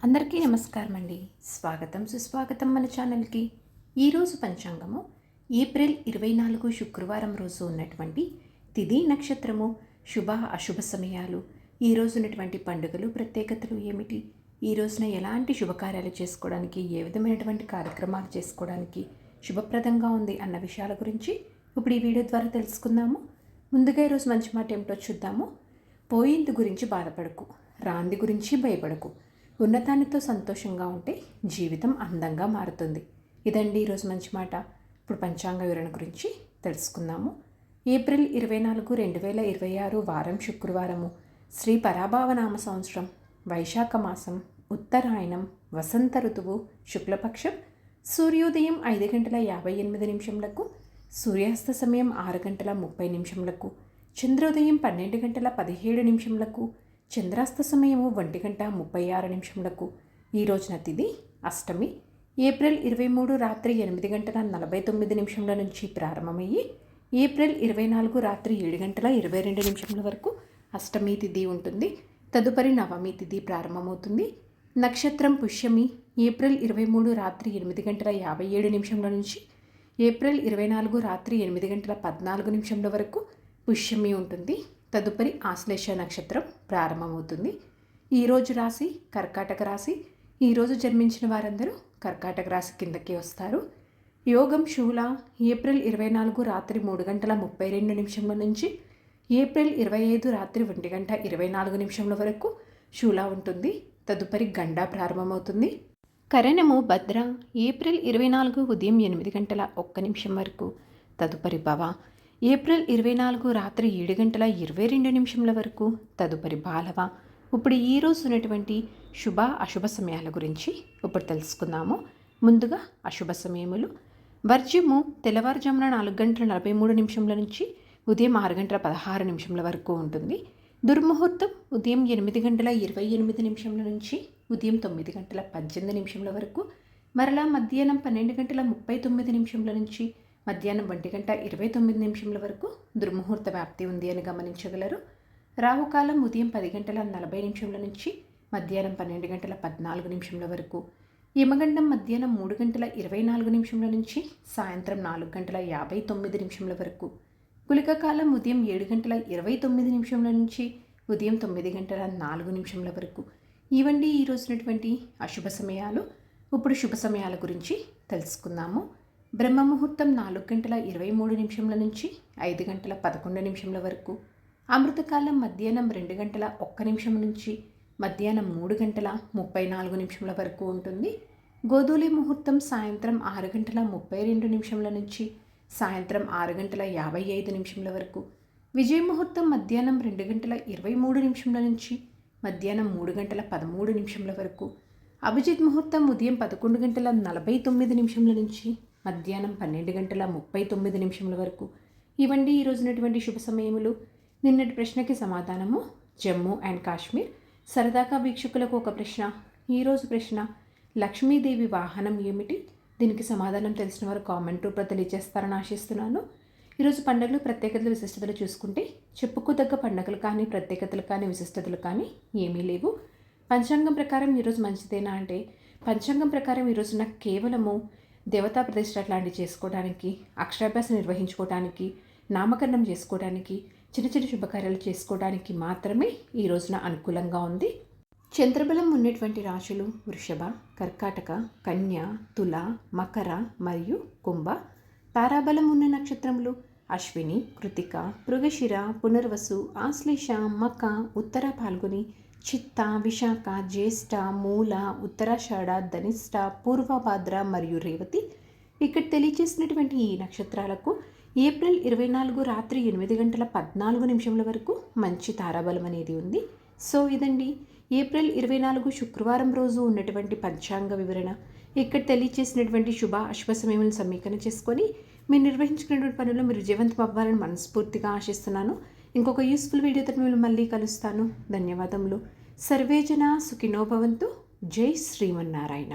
అందరికీ నమస్కారం అండి. స్వాగతం సుస్వాగతం మన ఛానల్కి. ఈరోజు పంచాంగము ఏప్రిల్ 24 శుక్రవారం రోజు ఉన్నటువంటి తిథి నక్షత్రము, శుభ అశుభ సమయాలు, ఈ రోజు ఉన్నటువంటి పండుగలు ప్రత్యేకతలు ఏమిటి, ఈ రోజున ఎలాంటి శుభకార్యాలు చేసుకోవడానికి, ఏ విధమైనటువంటి కార్యక్రమాలు చేసుకోవడానికి శుభప్రదంగా ఉంది అన్న విషయాల గురించి ఇప్పుడు ఈ వీడియో ద్వారా తెలుసుకుందాము. ముందుగా ఈరోజు మంచి మాట ఏమిటో చూద్దాము. పోయింది గురించి బాధపడకు, రాంది గురించి భయపడకు, ఉన్నతానితో సంతోషంగా ఉంటే జీవితం అందంగా మారుతుంది. ఇదండి ఈరోజు మంచి మాట. ఇప్పుడు పంచాంగ వివరణ గురించి తెలుసుకుందాము. ఏప్రిల్ 24, 2026 వారం శుక్రవారము, శ్రీ పరాభావనామ సంవత్సరం, వైశాఖ మాసం, ఉత్తరాయణం, వసంత ఋతువు, శుక్లపక్షం, సూర్యోదయం 5:58, సూర్యాస్త సమయం 6:30, చంద్రోదయం 12:17, చంద్రాస్త సమయము 1:36. ఈ రోజున తిథి అష్టమి. ఏప్రిల్ 23 రాత్రి 8:49 నుంచి ప్రారంభమయ్యి ఏప్రిల్ 24 రాత్రి 7:22 వరకు అష్టమి తిథి ఉంటుంది. తదుపరి నవమి తిథి ప్రారంభమవుతుంది. నక్షత్రం పుష్యమి. ఏప్రిల్ 23 రాత్రి 8:57 నుంచి ఏప్రిల్ 24 రాత్రి 8:14 వరకు పుష్యమి ఉంటుంది. తదుపరి ఆశ్లేష నక్షత్రం ప్రారంభమవుతుంది. ఈరోజు రాశి కర్కాటక రాశి. ఈరోజు జన్మించిన వారందరూ కర్కాటక రాశి కిందకి వస్తారు. యోగం శూల. ఏప్రిల్ 24 రాత్రి 3:32 నుంచి ఏప్రిల్ 25 రాత్రి 1:24 వరకు శూల ఉంటుంది. తదుపరి గండ ప్రారంభమవుతుంది. కరణము భద్ర. ఏప్రిల్ 24 ఉదయం 8:01 వరకు. తదుపరి భవ. ఏప్రిల్ 24 రాత్రి 7:22 వరకు. తదుపరి బాలవ. ఇప్పుడు ఈరోజు ఉన్నటువంటి శుభ అశుభ సమయాల గురించి ఇప్పుడు తెలుసుకుందాము. ముందుగా అశుభ సమయములు. వర్జ్యము తెల్లవారుజామున 4:43 నుంచి ఉదయం 6:16 వరకు ఉంటుంది. దుర్ముహూర్తం ఉదయం 8:28 నుంచి ఉదయం 9:18 వరకు. మరలా మధ్యాహ్నం 12:39 నుంచి మధ్యాహ్నం 1:29 వరకు దుర్ముహూర్త వ్యాప్తి ఉంది అని గమనించగలరు. రాహుకాలం ఉదయం 10:40 నుంచి మధ్యాహ్నం 12:14 వరకు. యమగండం మధ్యాహ్నం 3:24 నుంచి సాయంత్రం 4:59 వరకు. గుళిక కాలం ఉదయం 7:29 నుంచి ఉదయం 9:04 వరకు. ఇవండి ఈ రోజునటువంటి అశుభ సమయాలు. ఇప్పుడు శుభ సమయాల గురించి తెలుసుకుందాము. బ్రహ్మముహూర్తం 4:23 నుంచి 5:11 వరకు. అమృతకాలం మధ్యాహ్నం 2:01 నుంచి మధ్యాహ్నం 3:34 వరకు ఉంటుంది. గోధూలి ముహూర్తం సాయంత్రం 6:32 నుంచి సాయంత్రం 6:55 వరకు. విజయ ముహూర్తం మధ్యాహ్నం 2:23 నుంచి మధ్యాహ్నం 3:13 వరకు. అభిజిత్ ముహూర్తం ఉదయం 11:49 నుంచి మధ్యాహ్నం 12:39 వరకు. ఇవండి ఈ రోజునటువంటి శుభ సమయములు. నిన్నటి ప్రశ్నకి సమాధానము జమ్మూ అండ్ కాశ్మీర్. సరదాగా వీక్షకులకు ఒక ప్రశ్న. ఈరోజు ప్రశ్న, లక్ష్మీదేవి వాహనం ఏమిటి? దీనికి సమాధానం తెలిసిన వారు కామెంట్ రూపంలో తెలియజేస్తారని ఆశిస్తున్నాను. ఈరోజు పండుగలు ప్రత్యేకతలు విశిష్టతలు చూసుకుంటే చెప్పుకోదగ్గ పండుగలు కానీ ప్రత్యేకతలు కానీ విశిష్టతలు కానీ ఏమీ లేవు. పంచాంగం ప్రకారం ఈరోజు మంచిదేనా అంటే, పంచాంగం ప్రకారం ఈరోజున కేవలము దేవతా ప్రతిష్ఠ అట్లాంటివి చేసుకోవడానికి, అక్షరాభ్యాసం నిర్వహించుకోవడానికి, నామకరణం చేసుకోవడానికి, చిన్న చిన్న శుభకార్యాలు చేసుకోవడానికి మాత్రమే ఈ రోజున అనుకూలంగా ఉంది. చంద్రబలం ఉన్నటువంటి రాశులు వృషభ, కర్కాటక, కన్య, తుల, మకర మరియు కుంభ. తారాబలం ఉన్న నక్షత్రములు అశ్విని, కృతిక, మృగశిర, పునర్వసు, ఆశ్లేష, మక, ఉత్తర పాల్గొని, చిత్త, విశాఖ, జ్యేష్ఠ, మూల, ఉత్తరాషాఢ, ధనిష్ట, పూర్వభాద్ర మరియు రేవతి. ఇక్కడ తెలియజేసినటువంటి ఈ నక్షత్రాలకు ఏప్రిల్ 24 రాత్రి 8:14 వరకు మంచి తారాబలం అనేది ఉంది. సో ఇదండి ఏప్రిల్ 24 శుక్రవారం రోజు ఉన్నటువంటి పంచాంగ వివరణ. ఇక్కడ తెలియజేసినటువంటి శుభ అశుభ సమయములను సమీకరణ చేసుకొని మీరు నిర్వహించుకున్నటువంటి పనులు మీరు విజయవంతం అవ్వాలని మనస్ఫూర్తిగా ఆశిస్తున్నాను. ఇంకొక యూస్ఫుల్ వీడియోతో మేము మళ్ళీ కలుస్తాను. ధన్యవాదములు. సర్వేజన సుఖినో భవంతు. జై శ్రీమన్నారాయణ.